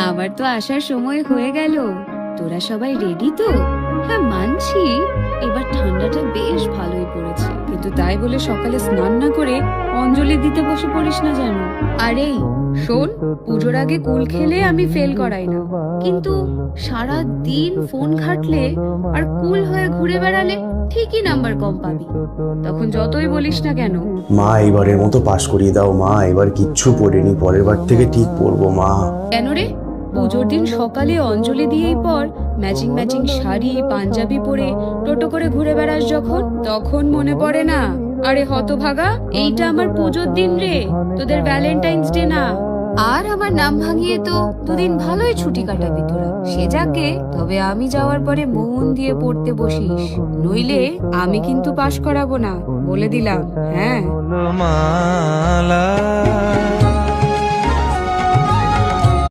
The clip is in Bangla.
আবার তো আসার সময় হয়ে গেল। তোরা সবাই রেডি তো? হ্যাঁ মানছি, এবার ঠান্ডাটা বেশ ভালোই পড়েছে, কিন্তু তাই বলে সকালে স্নান না করে অঞ্জলি দিতে বসে পড়িস না যেন। আরে শোন, পুজোর আগে কুল খেলে আমি ফেল করাই না, কিন্তু সারা দিন ফোন ঘাটলে আর কুল হয়ে ঘুরে বেড়ালে ঠিকই নাম্বার কম পাবি, তখন যতই বলিস না কেন। মা এবারের মতো পাশ করিয়ে দাও মা, এবার কিচ্ছু পড়িনি, পরের বার থেকে ঠিক পড়বো মা। কেন রে? পুজোর দিন সকালে অঞ্জলি দিয়েই পর ম্যাচিং ম্যাচিং শাড়ি পাঞ্জাবি পরে টোটো করে ঘুরে বেড়াস যখন, তখন মনে পড়ে না? আরে হতভাগা, এইটা আমার পুজোর দিন রে, তোদের ভ্যালেন্টাইন্স ডে না। আর আমার নাম ভাঙিয়ে তো দুদিন ভালোই ছুটি কাটাবি তোরা, সে যাকে। তবে আমি যাওয়ার পরে মন দিয়ে পড়তে বসিস, নইলে আমি কিন্তু পাশ করাবো না, বলে দিলাম। হ্যাঁ মালা